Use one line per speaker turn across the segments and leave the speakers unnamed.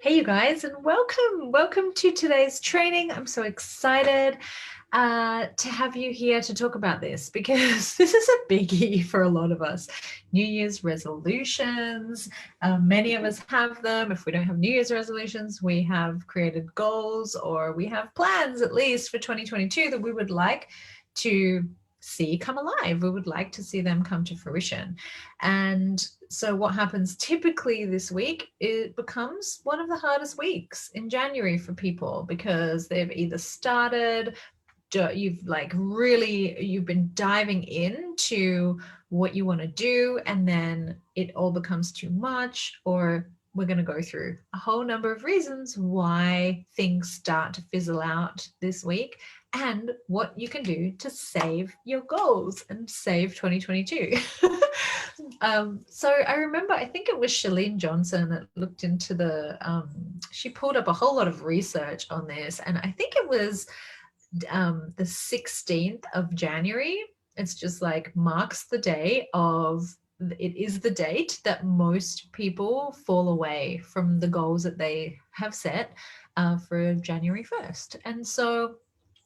Hey, you guys, and welcome. Welcome to today's training. I'm so excited to have you here to talk about this because this is a biggie for a lot of us. New Year's resolutions, many of us have them. If we don't have New Year's resolutions, we have created goals or we have plans, at least for 2022, that we would like to see come alive. We would like to see them come to fruition. And so what happens typically this week, it becomes one of the hardest weeks in January for people because they've either started, you've been diving into what you want to do, and then it all becomes too much, or we're going to go through a whole number of reasons why things start to fizzle out this week and what you can do to save your goals and save 2022. So I remember, I think it was Chalene Johnson that looked into she pulled up a whole lot of research on this, and I think it was the 16th of January. It's just like marks the day of, it is the date that most people fall away from the goals that they have set for January 1st. And so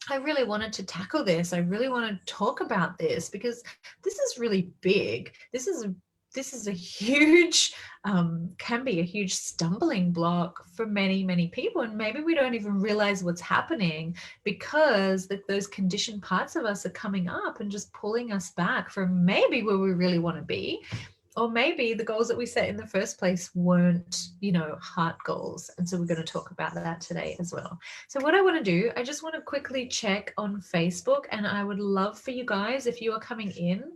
I really wanted to tackle this. I really want to talk about this because this is really big. This is a huge, can be a huge stumbling block for many, many people. And maybe we don't even realize what's happening because those conditioned parts of us are coming up and just pulling us back from maybe where we really want to be. Or maybe the goals that we set in the first place weren't, heart goals. And so we're going to talk about that today as well. So what I want to do, I just want to quickly check on Facebook, and I would love for you guys, if you are coming in,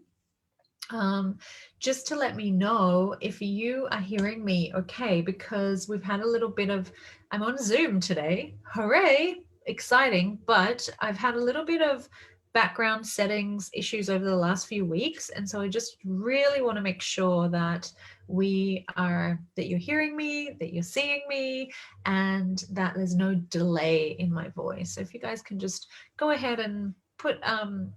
just to let me know if you are hearing me okay, because we've had a little bit of, I'm on Zoom today, hooray, exciting, but I've had a little bit of background settings issues over the last few weeks, and so I just really want to make sure that that you're hearing me, that you're seeing me, and that there's no delay in my voice. So if you guys can just go ahead and put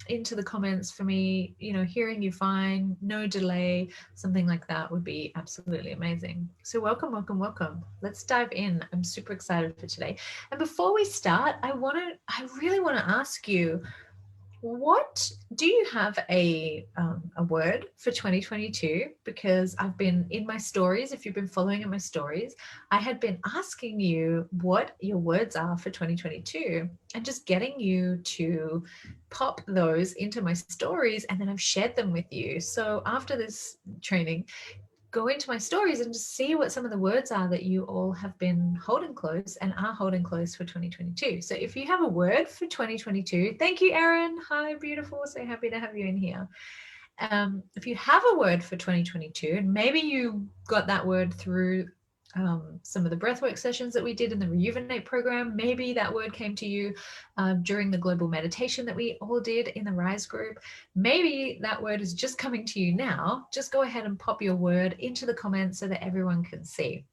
into the comments for me, hearing you fine, no delay, something like that would be absolutely amazing. So welcome, welcome, welcome. Let's dive in. I'm super excited for today. And before we start, I really want to ask you, what do you have a word for 2022? Because I've been in my stories, if you've been following in my stories, I had been asking you what your words are for 2022 and just getting you to pop those into my stories, and then I've shared them with you. So after this training, go into my stories and just see what some of the words are that you all have been holding close and are holding close for 2022. So if you have a word for 2022, thank you, Erin. Hi, beautiful. So happy to have you in here. If you have a word for 2022, and maybe you got that word through some of the breathwork sessions that we did in the Rejuvenate program, maybe that word came to you during the global meditation that we all did in the Rise group, maybe that word is just coming to you now. Just go ahead and pop your word into the comments so that everyone can see,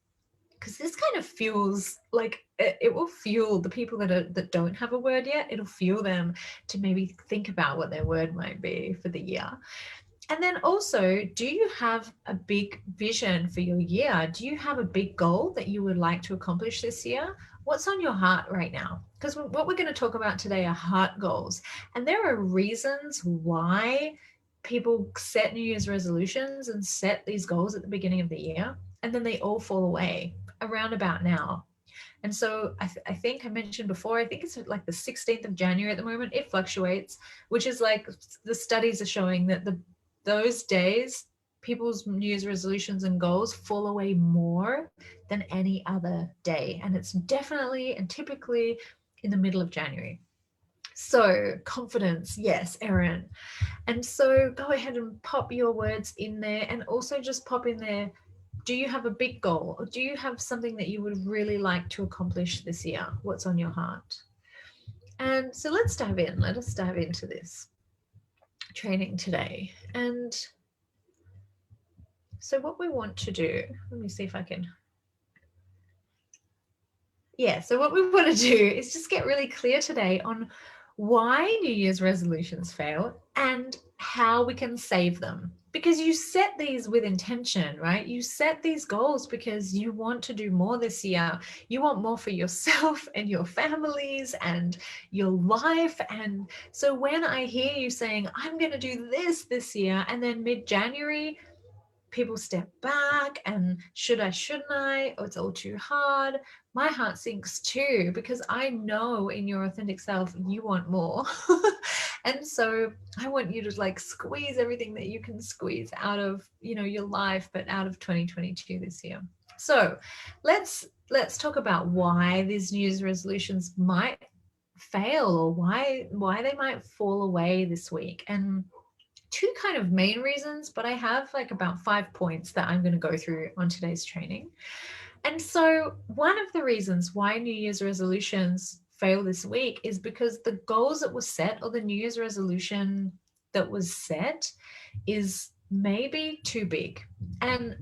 because this kind of feels like it will fuel the people that don't have a word yet. It'll fuel them to maybe think about what their word might be for the year. And then also, do you have a big vision for your year? Do you have a big goal that you would like to accomplish this year? What's on your heart right now? Because what we're going to talk about today are heart goals. And there are reasons why people set New Year's resolutions and set these goals at the beginning of the year, and then they all fall away around about now. And so I think I mentioned before, I think it's like the 16th of January at the moment. It fluctuates, which is like the studies are showing that those days, people's New Year's resolutions and goals fall away more than any other day. And it's definitely and typically in the middle of January. So confidence, yes, Erin. And so go ahead and pop your words in there, and also just pop in there, do you have a big goal, or do you have something that you would really like to accomplish this year? What's on your heart? And so let's dive in. Let us dive into this training today. And so what we want to do, let me see if I can. Yeah, so what we want to do is just get really clear today on why New Year's resolutions fail and how we can save them. because you set these with intention, right? You set these goals because you want to do more this year. You want more for yourself and your families and your life. And so when I hear you saying, I'm going to do this year, and then mid-January, people step back and shouldn't I? Oh, it's all too hard. My heart sinks too, because I know in your authentic self, you want more. And so I want you to like squeeze everything that you can squeeze out of, your life, but out of 2022 this year. So let's talk about why these New Year's resolutions might fail, or why they might fall away this week. And two kind of main reasons, but I have like about 5 points that I'm going to go through on today's training. And so one of the reasons why New Year's resolutions fail this week is because the goals that were set, or the New Year's resolution that was set, is maybe too big. And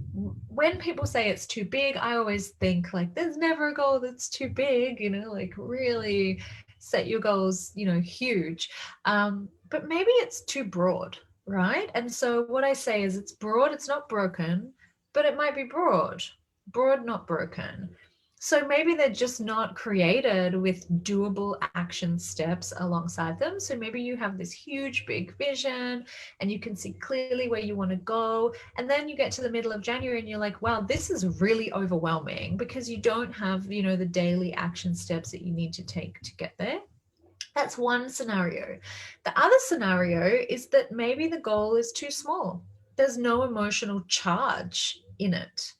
when people say it's too big, I always think like there's never a goal that's too big, like really set your goals, huge. But maybe it's too broad, right? And so what I say is it's broad, it's not broken, but it might be broad, not broken. So maybe they're just not created with doable action steps alongside them. So maybe you have this huge, big vision and you can see clearly where you want to go. And then you get to the middle of January and you're like, wow, this is really overwhelming, because you don't have, the daily action steps that you need to take to get there. That's one scenario. The other scenario is that maybe the goal is too small. There's no emotional charge in it.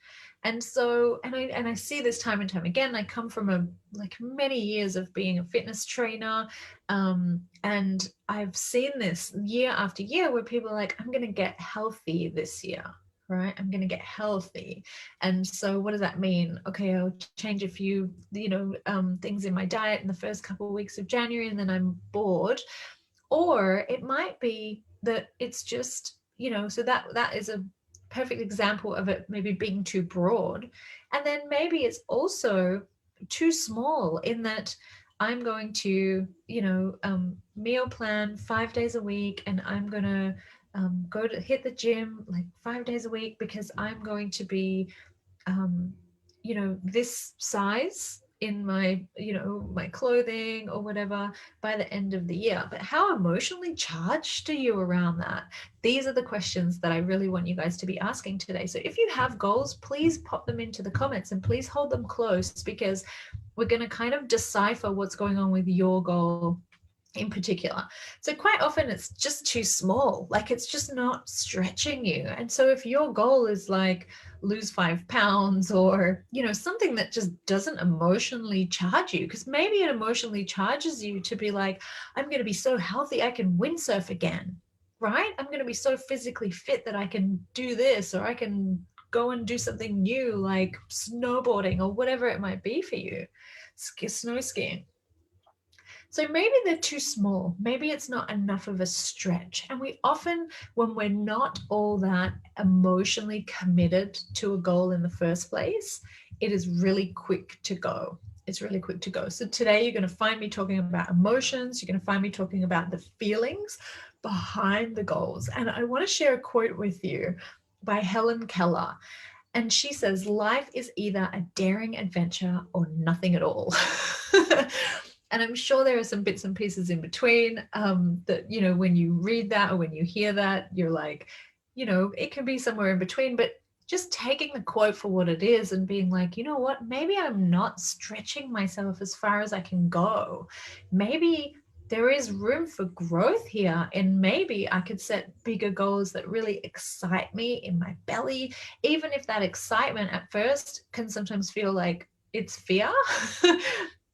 And so, and I see this time and time again. I come from many years of being a fitness trainer, and I've seen this year after year where people are like, I'm going to get healthy this year, right? I'm going to get healthy. And so what does that mean? Okay, I'll change a few, things in my diet in the first couple of weeks of January, and then I'm bored. Or it might be that it's just, so that is a perfect example of it maybe being too broad. And then maybe it's also too small, in that I'm going to, meal plan 5 days a week, and I'm going to go to hit the gym like 5 days a week, because I'm going to be, this size in my, my clothing or whatever by the end of the year. But how emotionally charged are you around that? These are the questions that I really want you guys to be asking today. So if you have goals, please pop them into the comments and please hold them close, because we're going to kind of decipher what's going on with your goal in particular. So quite often it's just too small, like it's just not stretching you. And so if your goal is like lose 5 pounds, or something that just doesn't emotionally charge you, because maybe it emotionally charges you to be like, I'm going to be so healthy I can windsurf again, right? I'm going to be so physically fit that I can do this, or I can go and do something new like snowboarding, or whatever it might be for you, snow skiing. So maybe they're too small. Maybe it's not enough of a stretch. And we often, when we're not all that emotionally committed to a goal in the first place, it is really quick to go. It's really quick to go. So today you're going to find me talking about emotions. You're going to find me talking about the feelings behind the goals. And I want to share a quote with you by Helen Keller. And she says, life is either a daring adventure or nothing at all. And I'm sure there are some bits and pieces in between that, when you read that or when you hear that, you're like, it can be somewhere in between. But just taking the quote for what it is and being like, you know what, maybe I'm not stretching myself as far as I can go. Maybe there is room for growth here, and maybe I could set bigger goals that really excite me in my belly, even if that excitement at first can sometimes feel like it's fear.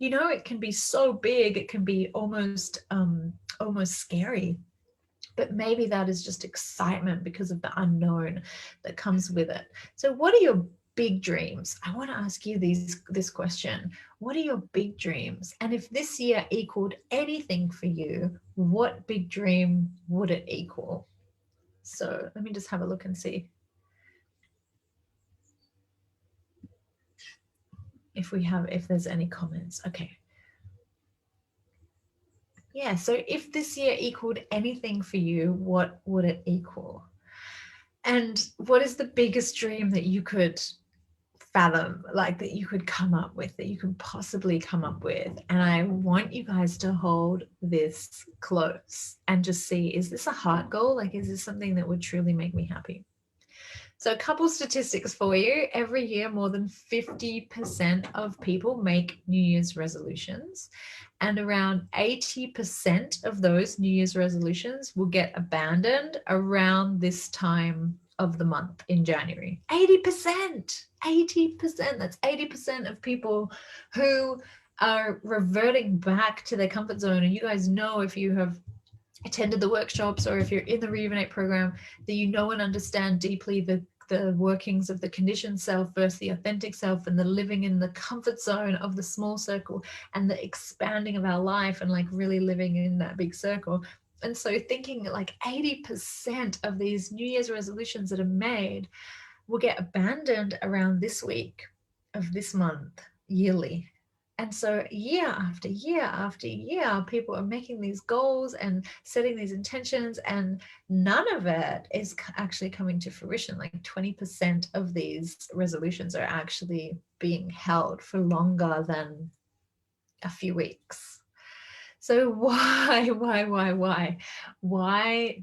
It can be so big, it can be almost scary. But maybe that is just excitement because of the unknown that comes with it. So what are your big dreams? I want to ask you this question. What are your big dreams? And if this year equaled anything for you, what big dream would it equal? So let me just have a look and see if there's any comments. Okay. Yeah, so if this year equaled anything for you, what would it equal? And what is the biggest dream that you could fathom, like that you could come up with, that you could possibly come up with? And I want you guys to hold this close and just see, is this a heart goal? Like, is this something that would truly make me happy? So a couple statistics for you. Every year, more than 50% of people make New Year's resolutions, and around 80% of those New Year's resolutions will get abandoned around this time of the month in January. 80%, 80%. That's 80% of people who are reverting back to their comfort zone. And you guys know, if you have attended the workshops or if you're in the Rejuvenate program, that you know and understand deeply the workings of the conditioned self versus the authentic self, and the living in the comfort zone of the small circle and the expanding of our life, and like really living in that big circle. And so thinking like 80% of these New Year's resolutions that are made will get abandoned around this week of this month yearly. And so year after year after year, people are making these goals and setting these intentions, and none of it is actually coming to fruition. Like 20% of these resolutions are actually being held for longer than a few weeks. So why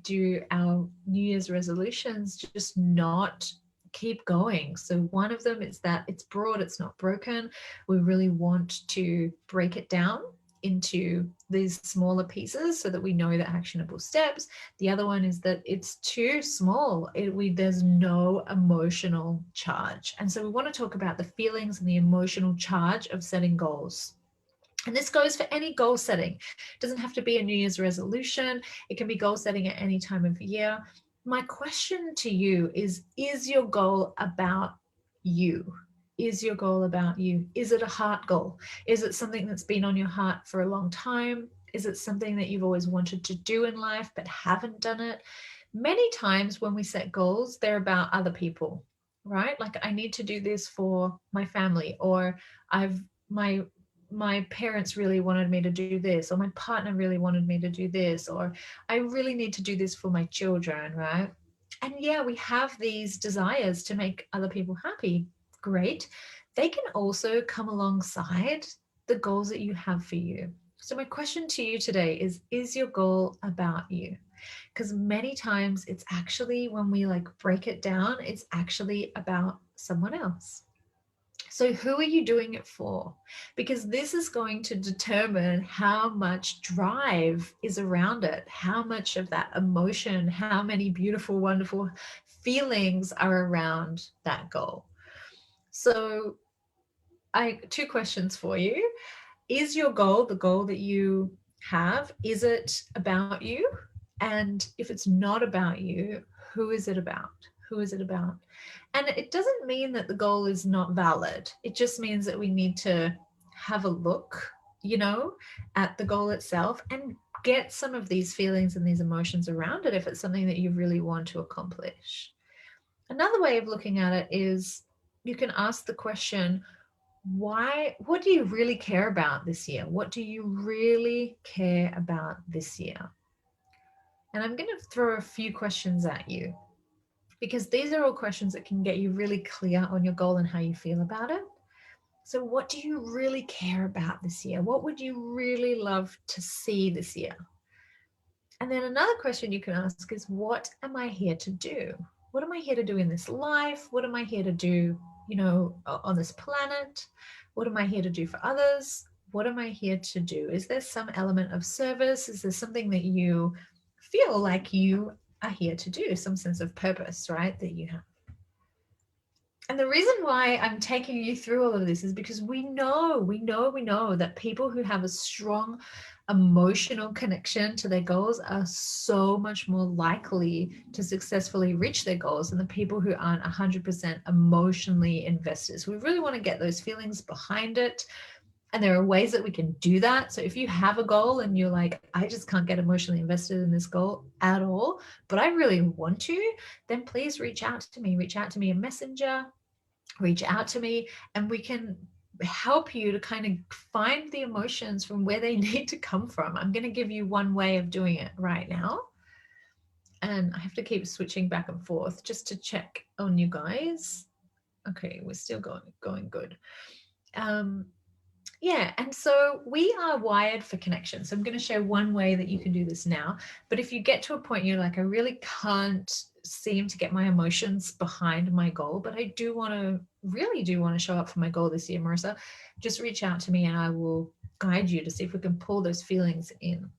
do our New Year's resolutions just not keep going? So one of them is that it's broad, it's not broken. We really want to break it down into these smaller pieces so that we know the actionable steps. The other one is that it's too small. There's no emotional charge. And so we want to talk about the feelings and the emotional charge of setting goals. And this goes for any goal setting. It doesn't have to be a New Year's resolution. It can be goal setting at any time of year. My question to you is your goal about you? Is your goal about you? Is it a heart goal? Is it something that's been on your heart for a long time? Is it something that you've always wanted to do in life but haven't done it? Many times when we set goals, they're about other people, right? Like, I need to do this for my family, or my parents really wanted me to do this, or my partner really wanted me to do this, or I really need to do this for my children, right? And yeah, we have these desires to make other people happy. Great. They can also come alongside the goals that you have for you. So my question to you today is your goal about you? Because many times it's actually, when we like break it down, it's actually about someone else. So who are you doing it for? Because this is going to determine how much drive is around it, how much of that emotion, how many beautiful, wonderful feelings are around that goal. So two questions for you. Is your goal, the goal that you have, is it about you? And if it's not about you, who is it about? Who is it about? And it doesn't mean that the goal is not valid. It just means that we need to have a look, at the goal itself and get some of these feelings and these emotions around it if it's something that you really want to accomplish. Another way of looking at it is you can ask the question, what do you really care about this year? What do you really care about this year? And I'm going to throw a few questions at you, because these are all questions that can get you really clear on your goal and how you feel about it. So what do you really care about this year? What would you really love to see this year? And then another question you can ask is, what am I here to do? What am I here to do in this life? What am I here to do, on this planet? What am I here to do for others? What am I here to do? Is there some element of service? Is there something that you feel like you are here to do, some sense of purpose, right, that you have? And the reason why I'm taking you through all of this is because we know that people who have a strong emotional connection to their goals are so much more likely to successfully reach their goals than the people who aren't 100% emotionally invested. So we really want to get those feelings behind it. And there are ways that we can do that. So if you have a goal and you're like, I just can't get emotionally invested in this goal at all, but I really want to, then please reach out to me in Messenger, reach out to me, and we can help you to kind of find the emotions from where they need to come from. I'm going to give you one way of doing it right now. And I have to keep switching back and forth just to check on you guys. Okay, we're still going good. Um, yeah, and so we are wired for connection. So I'm going to share one way that you can do this now. But if you get to a point you're like, I really can't seem to get my emotions behind my goal, but I really do want to show up for my goal this year, Marissa, just reach out to me and I will guide you to see if we can pull those feelings in.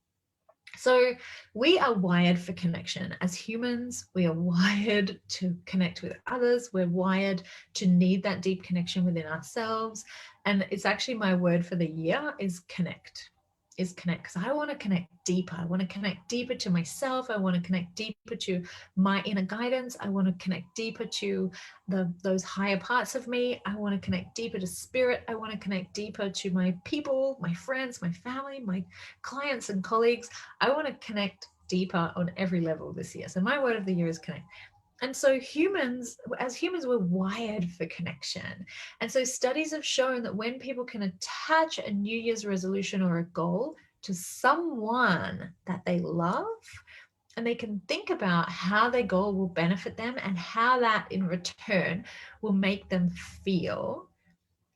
So we are wired for connection. As humans, we are wired to connect with others. We're wired to need that deep connection within ourselves. And it's actually my word for the year is connect. Is connect, because I want to connect deeper. I want to connect deeper to myself. I want to connect deeper to my inner guidance. I want to connect deeper to those higher parts of me. I want to connect deeper to spirit. I want to connect deeper to my people, my friends, my family, my clients and colleagues. I want to connect deeper on every level this year. So my word of the year is connect. And so as humans, we're wired for connection. And so studies have shown that when people can attach a New Year's resolution or a goal to someone that they love, and they can think about how their goal will benefit them and how that in return will make them feel,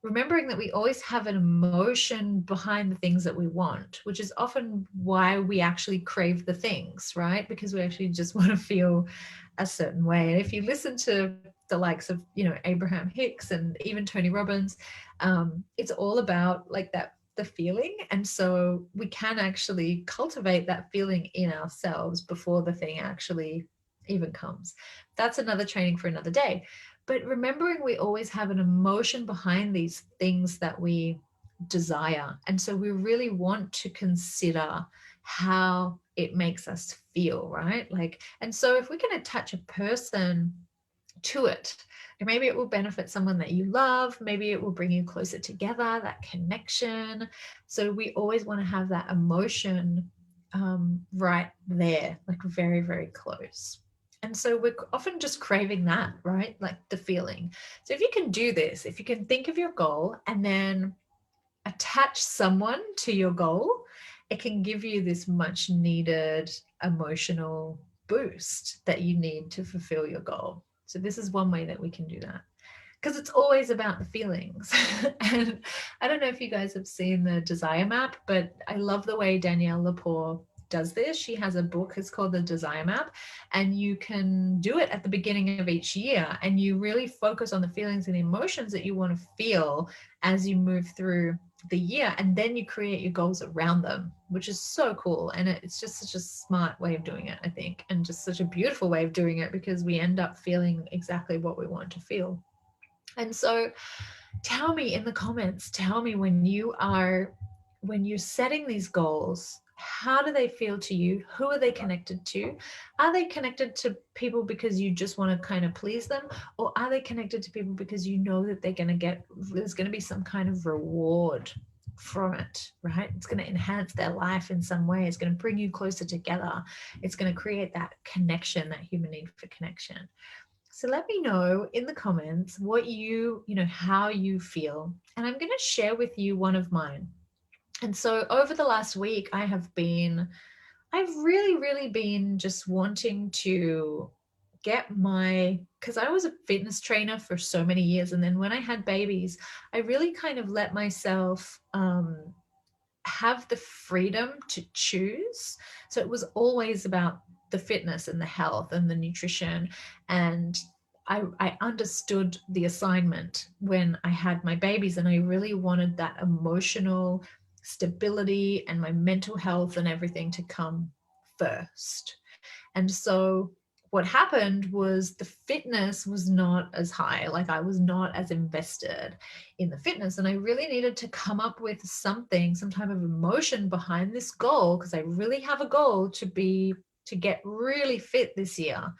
remembering that we always have an emotion behind the things that we want, which is often why we actually crave the things, right? Because we actually just want to feel a certain way. And if you listen to the likes of, Abraham Hicks and even Tony Robbins, it's all about like that, the feeling. And so we can actually cultivate that feeling in ourselves before the thing actually even comes. That's another training for another day. But remembering we always have an emotion behind these things that we desire. And so we really want to consider how it makes us feel, right? Like, and so if we can attach a person to it, maybe it will benefit someone that you love, maybe it will bring you closer together, that connection. So we always want to have that emotion right there, like very, very close. And so we're often just craving that, right? Like the feeling. So if you can do this, if you can think of your goal and then attach someone to your goal, it can give you this much needed emotional boost that you need to fulfill your goal. So this is one way that we can do that, because it's always about the feelings. And I don't know if you guys have seen the Desire Map, but I love the way Danielle Lepore does this. She has a book, it's called the Desire Map, and you can do it at the beginning of each year, and you really focus on the feelings and emotions that you want to feel as you move through the year, and then you create your goals around them, which is so cool. And it's just such a smart way of doing it, I think, and just such a beautiful way of doing it, because we end up feeling exactly what we want to feel. And so tell me in the comments, tell me when you're setting these goals, how do they feel to you? Who are they connected to? Are they connected to people because you just want to kind of please them? Or are they connected to people because you know that there's going to be some kind of reward from it, right? It's going to enhance their life in some way. It's going to bring you closer together. It's going to create that connection, that human need for connection. So let me know in the comments what how you feel. And I'm going to share with you one of mine. And so over the last week, I've really, really been just wanting to because I was a fitness trainer for so many years. And then when I had babies, I really kind of let myself have the freedom to choose. So it was always about the fitness and the health and the nutrition. And I understood the assignment when I had my babies, and I really wanted that emotional stability and my mental health and everything to come first. And so what happened was the fitness was not as high, like I was not as invested in the fitness, and I really needed to come up with some type of emotion behind this goal, because I really have a goal to get really fit this year.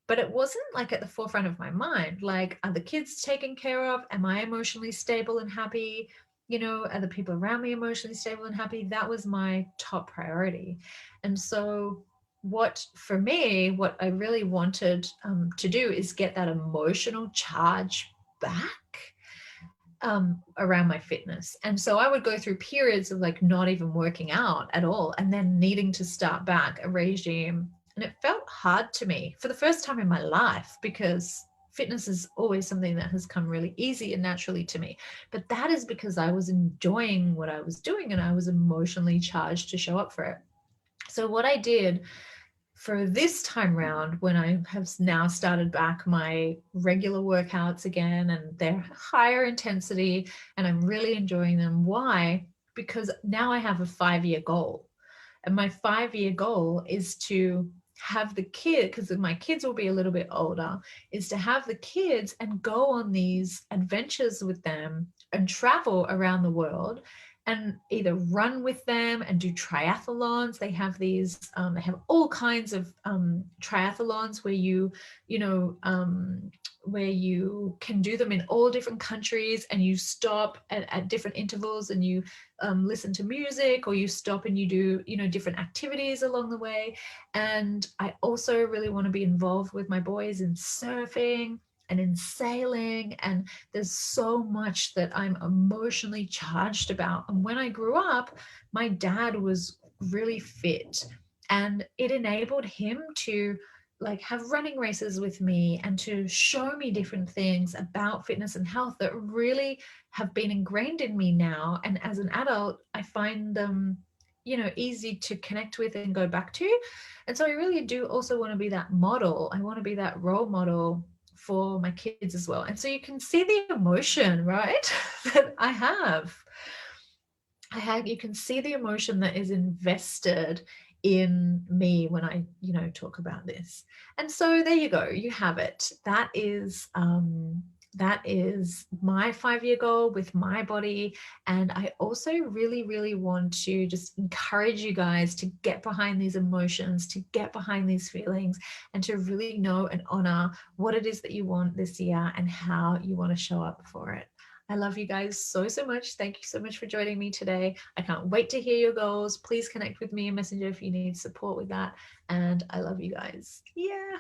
But it wasn't like at the forefront of my mind, like, are the kids taken care of? Am I emotionally stable and happy? Are the people around me emotionally stable and happy? That was my top priority. And so what I really wanted to do is get that emotional charge back around my fitness. And so I would go through periods of like not even working out at all, and then needing to start back a regime And it felt hard to me for the first time in my life, because fitness is always something that has come really easy and naturally to me. But that is because I was enjoying what I was doing and I was emotionally charged to show up for it. So what I did for this time round, when I have now started back my regular workouts again, and they're higher intensity and I'm really enjoying them. Why? Because now I have a 5-year goal. And my 5-year goal is to have the kid, because my kids will be a little bit older, is to have the kids and go on these adventures with them and travel around the world and either run with them and do triathlons. They have these, they have all kinds of triathlons where where you can do them in all different countries, and you stop at different intervals, and you listen to music, or you stop and you do different activities along the way. And I also really want to be involved with my boys in surfing and in sailing, and there's so much that I'm emotionally charged about. And when I grew up, my dad was really fit, and it enabled him to like have running races with me and to show me different things about fitness and health that really have been ingrained in me now. And as an adult, I find them easy to connect with and go back to. And so I really do also want to be that model. I want to be that role model for my kids as well. And so you can see the emotion, right? that you can see the emotion that is invested in me when I talk about this. And so there you go, you have it. That is my 5-year goal with my body. And I also really, really want to just encourage you guys to get behind these emotions, to get behind these feelings, and to really know and honor what it is that you want this year and how you want to show up for it. I love you guys so, so much. Thank you so much for joining me today. I can't wait to hear your goals. Please connect with me in Messenger if you need support with that. And I love you guys. Yeah.